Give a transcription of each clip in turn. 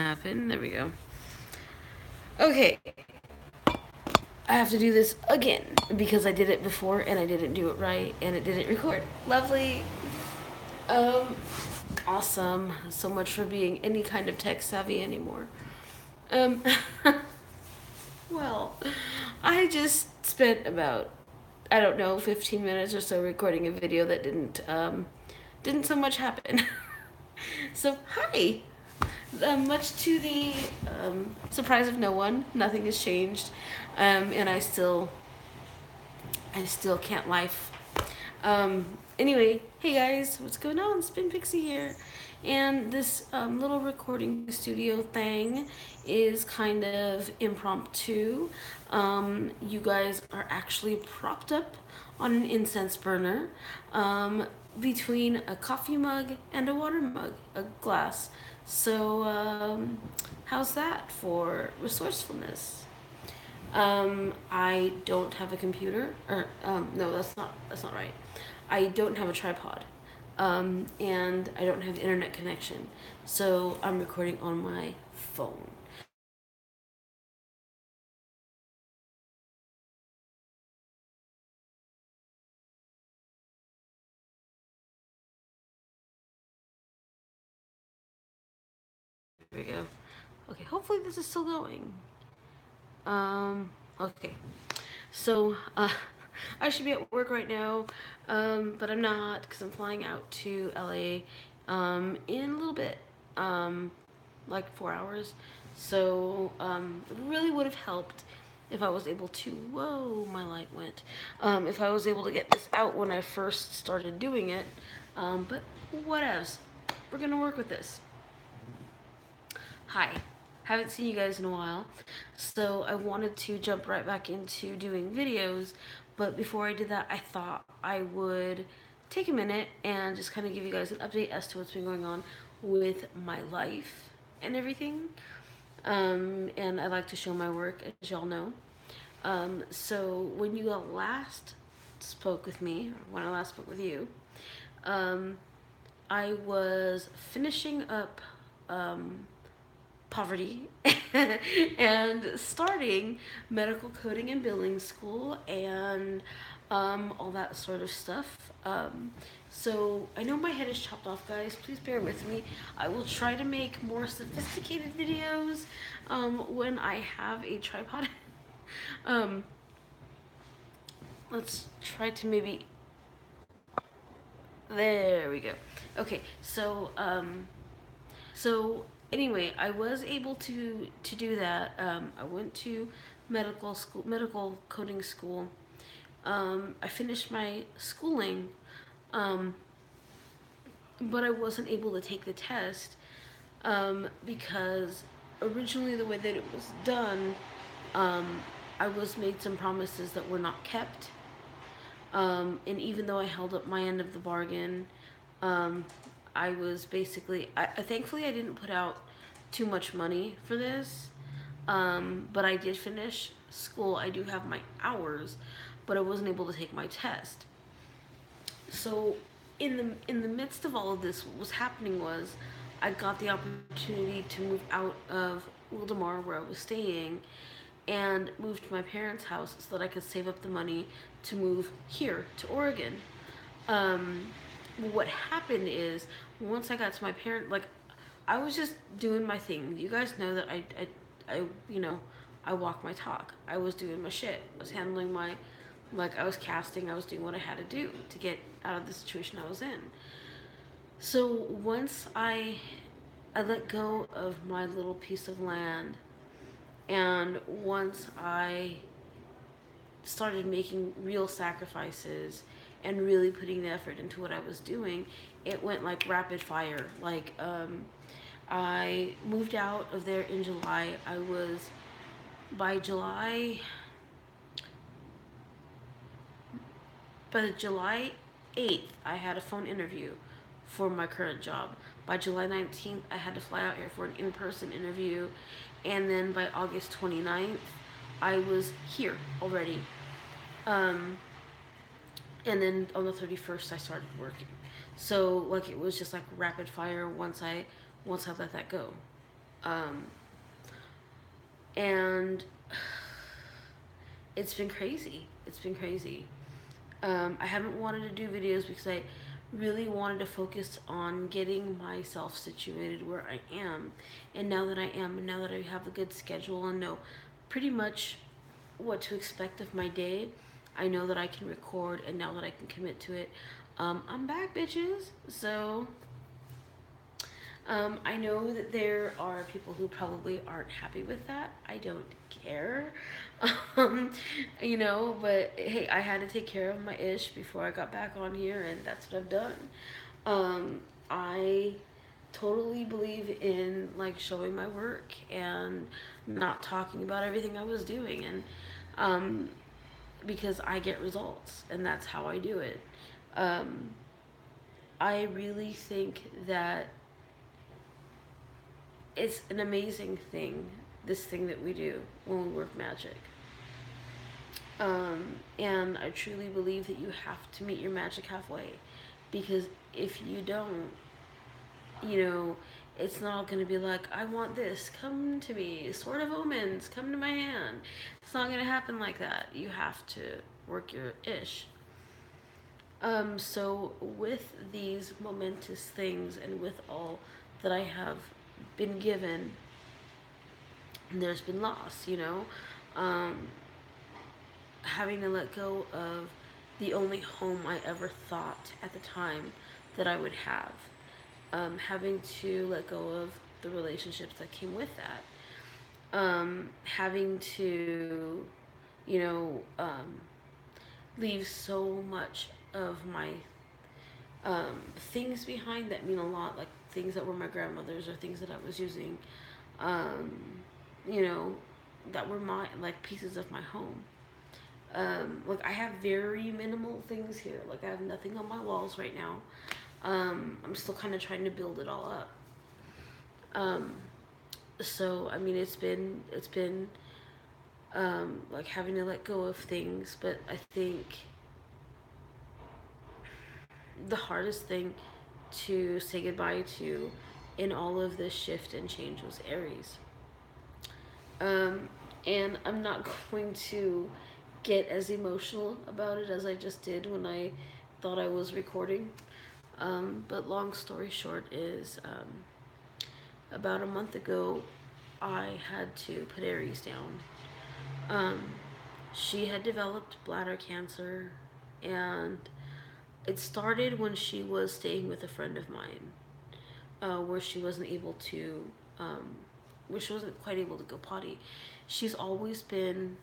happen. There we go. Okay, I have to do this again because I did it before and I didn't do it right and it didn't record. Lovely. Um, awesome. So much for being any kind of tech savvy anymore. Um, well, I just spent about, I don't know, 15 minutes or so recording a video that didn't so much happen. So, hi. Much to the surprise of no one, nothing has changed, and I still can't life. Anyway, hey guys, what's going on? Spin Pixie here, and this little recording studio thing is kind of impromptu. You guys are actually propped up on an incense burner between a coffee mug and a water mug, a glass. So, how's that for resourcefulness? I don't have a computer, or no, that's not right. I don't have a tripod, and I don't have internet connection, so I'm recording on my phone. There we go. Okay, hopefully this is still going. Okay. So, I should be at work right now, but I'm not because I'm flying out to LA in a little bit, like 4 hours. So, it really would have helped if I was able to. Whoa, my light went. If I was able to get this out when I first started doing it, but whatevs. We're gonna work with this. Hi. Haven't seen you guys in a while. So I wanted to jump right back into doing videos, but before I did that, I thought I would take a minute and just kind of give you guys an update as to what's been going on with my life and everything. And I like to show my work, as y'all know. So when you last spoke with me, or when I last spoke with you, um, I was finishing up um, poverty and starting medical coding and billing school and all that sort of stuff. So I know my head is chopped off, guys. Please bear with me. I will try to make more sophisticated videos when I have a tripod. um, let's try to maybe. There we go. Okay, so anyway, I was able to do that. I went to medical school, medical coding school. I finished my schooling, um, but I wasn't able to take the test because originally the way that it was done, um, I was made some promises that were not kept. And even though I held up my end of the bargain, um, I was basically, thankfully, I didn't put out too much money for this. But I did finish school. I do have my hours, but I wasn't able to take my test. So, in the midst of all of this, what was happening was I got the opportunity to move out of Wildemar, where I was staying, and move to my parents' house so that I could save up the money to move here to Oregon. Um, what happened is once I got to my parent, like I was just doing my thing. You guys know that I you know, I walk my talk. I was doing my shit. I was handling my, like I was casting. I was doing what I had to do to get out of the situation I was in. So once I let go of my little piece of land, and once I started making real sacrifices and really putting the effort into what I was doing, it went like rapid fire. Like, I moved out of there in July. I was, by July, by July 8th, I had a phone interview for my current job. By July 19th, I had to fly out here for an in person interview. And then by August 29th, I was here already. Um, and then on the 31st I started working. So like it was just like rapid fire once I let that go. Um, and it's been crazy. It's been crazy. I haven't wanted to do videos because I really wanted to focus on getting myself situated where I am. And now that I am, and now that I have a good schedule and know pretty much what to expect of my day, I know that I can record, and now that I can commit to it, I'm back, bitches. So I know that there are people who probably aren't happy with that. I don't care. Um, but hey, I had to take care of my ish before I got back on here, and that's what I've done. Um, I totally believe in like showing my work and not talking about everything I was doing, and um, because I get results, and that's how I do it. Um, I really think that it's an amazing thing, this thing that we do when we work magic. And I truly believe that you have to meet your magic halfway. Because if you don't, you know, it's not going to be like, I want this, come to me, Sword of Omens, come to my hand. It's not going to happen like that. You have to work your ish. So with these momentous things and with all that I have been given, there's been loss, um, having to let go of the only home I ever thought at the time that I would have, having to let go of the relationships that came with that, having to, you know, leave so much of my things behind that mean a lot, like things that were my grandmother's or things that I was using, um, you know, that were my like pieces of my home. Like I have very minimal things here. Like I have nothing on my walls right now. I'm still kind of trying to build it all up. Um, so I mean, it's been like having to let go of things, but I think the hardest thing to say goodbye to in all of this shift and change was Aries. Um, and I'm not going to get as emotional about it as I just did when I thought I was recording. But long story short is about a month ago, I had to put Aries down. Um, she had developed bladder cancer, and it started when she was staying with a friend of mine, where she wasn't able to, um, where she wasn't quite able to go potty. She's always been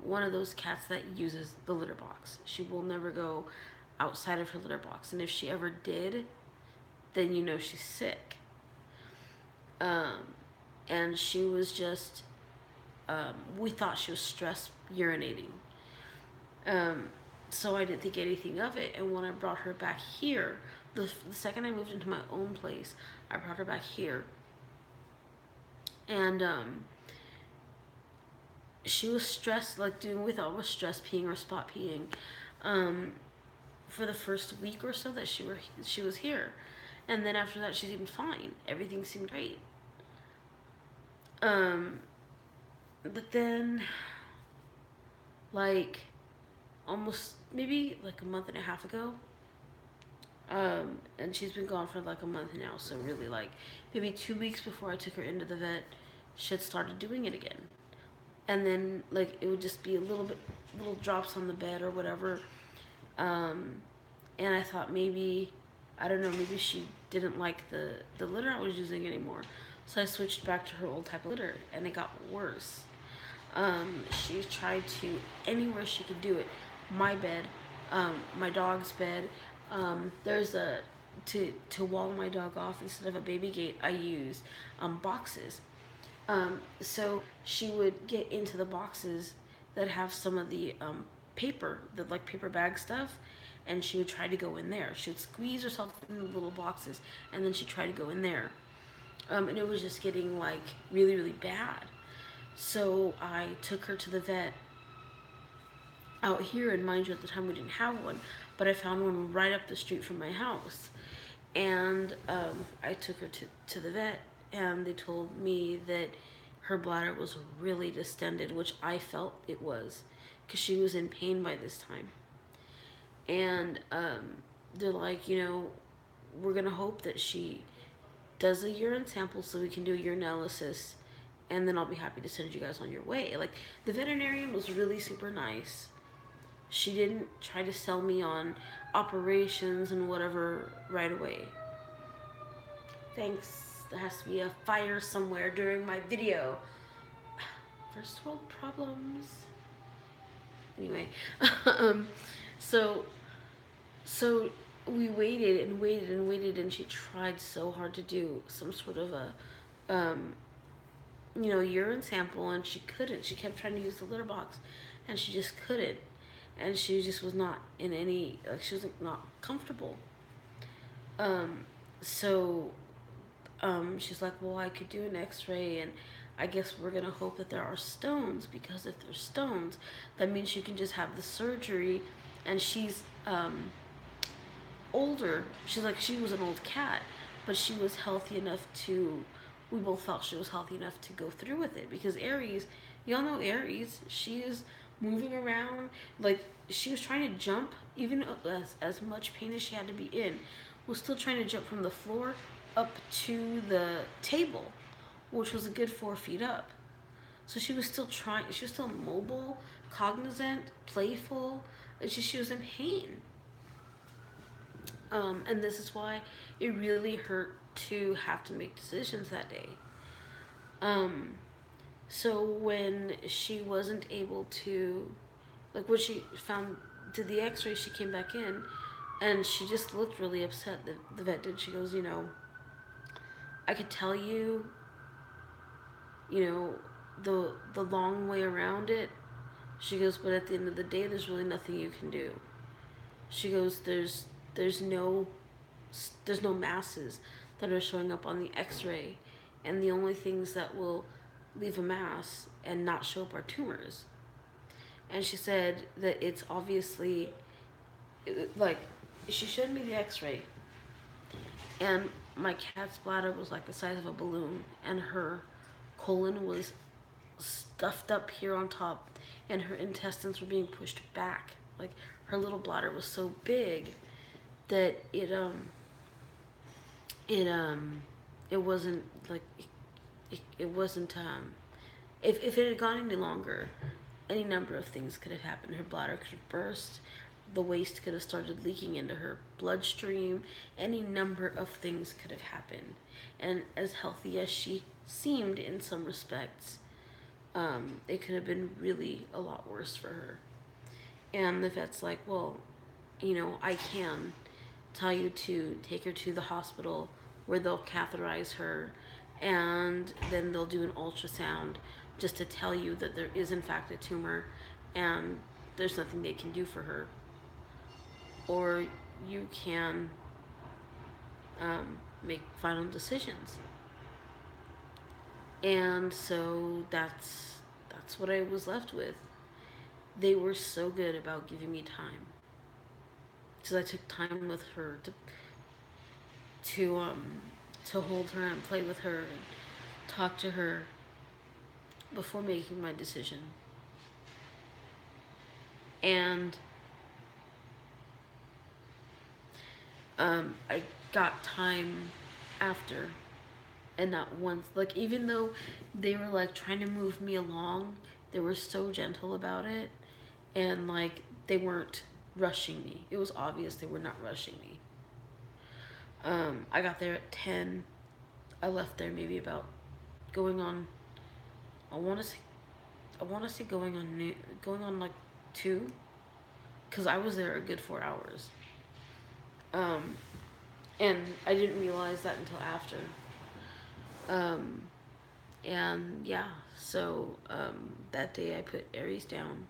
one of those cats that uses the litter box. She will never go outside of her litter box, and if she ever did, then you know she's sick. Um, and she was just, we thought she was stress urinating. Um, so I didn't think anything of it. And when I brought her back here, the second I moved into my own place, I brought her back here. And she was stressed, like doing with all was stress peeing or spot peeing, um, for the first week or so that she was here, and then after that she seemed fine. Everything seemed great. Um, but then like almost maybe like a month and a half ago, and she's been gone for like a month now. So really, like maybe 2 weeks before I took her into the vet, she had started doing it again. And then like it would just be a little bit, little drops on the bed or whatever. Um, and I thought maybe, I don't know, maybe she didn't like the litter I was using anymore. So I switched back to her old type of litter, and it got worse. She tried to anywhere she could do it. My bed, my dog's bed. There's a to wall my dog off instead of a baby gate. I use boxes. So she would get into the boxes that have some of the paper, the like paper bag stuff, and she would try to go in there. She would squeeze herself in the little boxes, and then she'd try to go in there. And it was just getting like really, really bad. So I took her to the vet out here, and mind you, at the time we didn't have one, but I found one right up the street from my house. And I took her to the vet, and they told me that her bladder was really distended, which I felt it was because she was in pain by this time. And they're like, we're going to hope that she does a urine sample so we can do a urinalysis, and then I'll be happy to send you guys on your way. Like, the veterinarian was really super nice. She didn't try to sell me on operations and whatever right away. Thanks. There has to be a fire somewhere during my video. First world problems. Anyway, um, so so we waited and waited and waited, and she tried so hard to do some sort of a, um, urine sample, and she couldn't. She kept trying to use the litter box, and she just couldn't, and she just was not in any, like, she was like, not comfortable. Um, so she's like, well, I could do an X-ray, and I guess we're gonna hope that there are stones, because if there's stones, that means you can just have the surgery. And she's older. She's like, she was an old cat, but she was healthy enough to. We both felt she was healthy enough to go through with it, because Aries, y'all know Aries, she is moving around like she was trying to jump, even as much pain as she had to be in, was still trying to jump from the floor up to the table, which was a good 4 feet up. So she was still trying. She was still mobile, cognizant, playful. It's just she was in pain. And this is why it really hurt to have to make decisions that day. Um, so when she wasn't able to, like, when she found did the X-ray, she came back in, and she just looked really upset. The vet did. She goes, I could tell you, you know, the long way around it. She goes, but at the end of the day, there's really nothing you can do. She goes, there's no there's no masses that are showing up on the X-ray, and the only things that will leave a mass and not show up are tumors. And she said that it's obviously, like, she showed me the X-ray, and my cat's bladder was like the size of a balloon, and her colon was stuffed up here on top, and her intestines were being pushed back. Like, her little bladder was so big that it it wasn't like it wasn't if it had gone any longer, any number of things could have happened. Her bladder could have burst, the waste could have started leaking into her bloodstream, any number of things could have happened. And as healthy as she seemed in some respects, it could have been really a lot worse for her. And the vet's like, well, I can tell you to take her to the hospital where they'll catheterize her, and then they'll do an ultrasound just to tell you that there is in fact a tumor, and there's nothing they can do for her. Or you can make final decisions. And so that's what I was left with. They were so good about giving me time, because I took time with her to to hold her and play with her and talk to her before making my decision. And I got time after, and not once. Like, even though they were like trying to move me along, they were so gentle about it, and like they weren't rushing me. It was obvious they were not rushing me. I got there at 10. I left there maybe about going on. I want to say. I want to say going on like 2, because I was there a good 4 hours. Um, and I didn't realize that until after. Um, and yeah, so that day I put Aries down.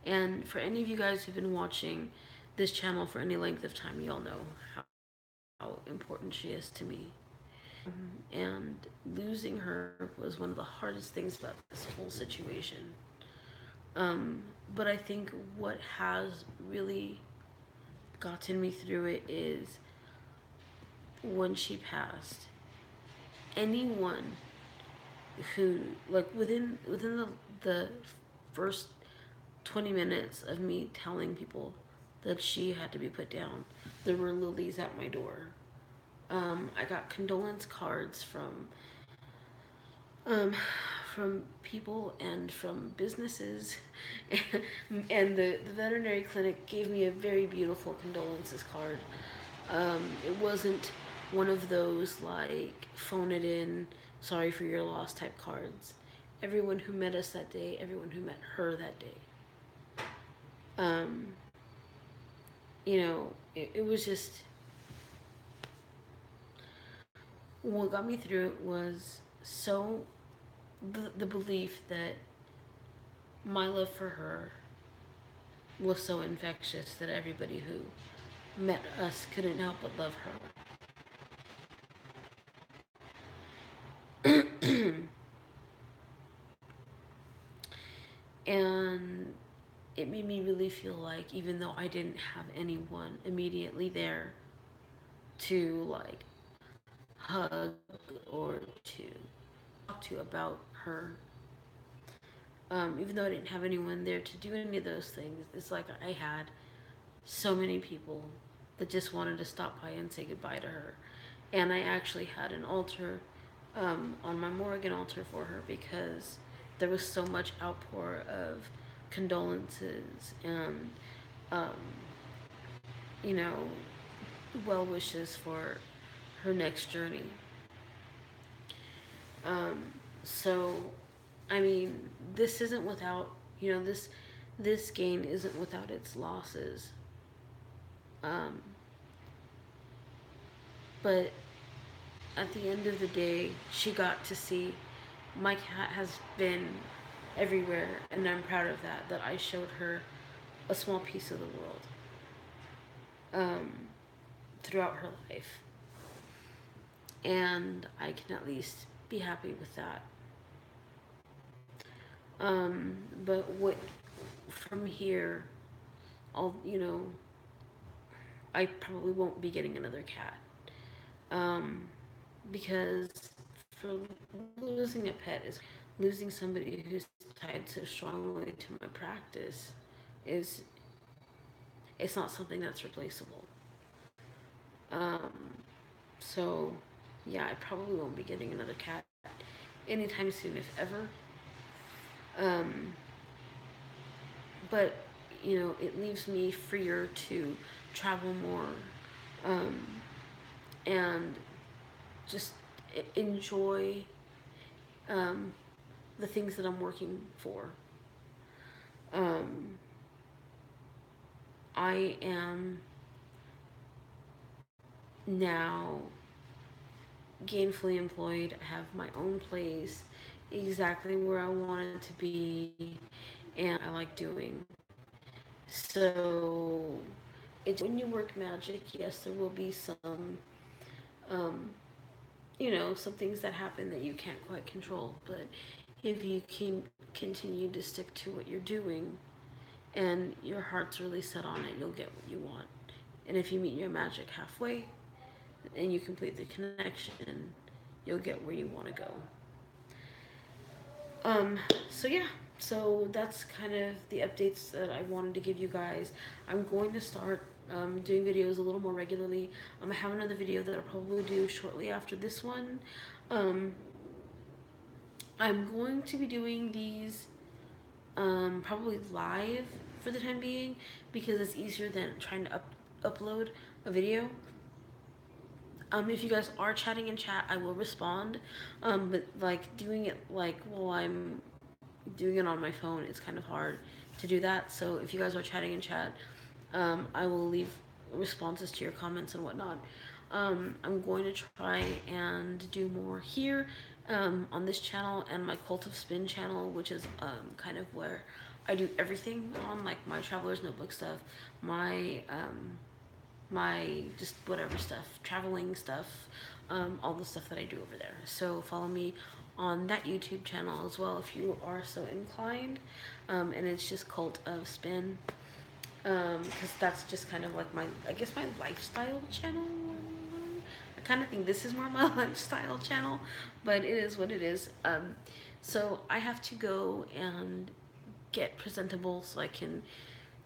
And for any of you guys who've been watching this channel for any length of time, y'all know how important she is to me. And losing her was one of the hardest things about this whole situation. But I think what has really gotten me through it is when she passed. anyone who, like, within the first 20 minutes of me telling people that she had to be put down, there were lilies at my door. I got condolence cards um, from people and from businesses, and the veterinary clinic gave me a very beautiful condolences card. It wasn't one of those like phone it in, sorry for your loss type cards. Everyone who met us that day, everyone who met her that day, um, it was just, what got me through it was so the belief that my love for her was so infectious that everybody who met us couldn't help but love her. And it made me really feel like, even though I didn't have anyone immediately there to like hug or to talk to about her, even though I didn't have anyone there to do any of those things, it's like I had so many people that just wanted to stop by and say goodbye to her. And I actually had an altar on my Morrigan altar for her because there was so much outpour of condolences and, um, you know, well wishes for her next journey. Um, so, I mean, this isn't without, this gain isn't without its losses. Um, but at the end of the day, she got to see my cat has been everywhere, and I'm proud of that. That I showed her a small piece of the world um, throughout her life, and I can at least be happy with that. But what from here, I'll I probably won't be getting another cat um, because for losing a pet is losing somebody who's tied so strongly to my practice is it's not something that's replaceable. Um, so yeah, I probably won't be getting another cat anytime soon, if ever. Um, but it leaves me freer to travel more um, and just enjoy um, the things that I'm working for. Um, I am now gainfully employed. I have my own place exactly where I want it to be, and I like doing. So it's when you work magic, yes, there will be um, some things that happen that you can't quite control. But if you can continue to stick to what you're doing and your heart's really set on it, you'll get what you want. And if you meet your magic halfway and you complete the connection, you'll get where you want to go. Um, so yeah, so that's kind of the updates that I wanted to give you guys. I'm going to start doing videos a little more regularly. I have another video that I'll probably do shortly after this one. Um, I'm going to be doing these probably live for the time being because it's easier than trying to upload a video. If you guys are chatting in chat, I will respond. But like doing it like while I'm doing it on my phone, it's kind of hard to do that. So if you guys are chatting in chat, I will leave responses to your comments and whatnot. I'm going to try and do more here on this channel and my Cult of Spin channel, which is kind of where I do everything on, like my Traveler's Notebook stuff, my just whatever stuff, traveling stuff, all the stuff that I do over there. So follow me on that YouTube channel as well if you are so inclined. And it's just Cult of Spin, because that's just kind of like my, I guess, my lifestyle channel. I kind of think this is more my lifestyle channel, but it is what it is. So I have to go and get presentable so I can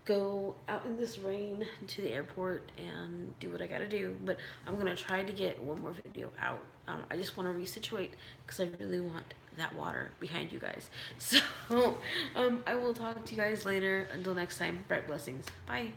go out in this rain to the airport and do what I gotta do. But I'm gonna try to get one more video out. I just want to resituate because I really want that water behind you guys. So I will talk to you guys later. Until next time, bright blessings. Bye.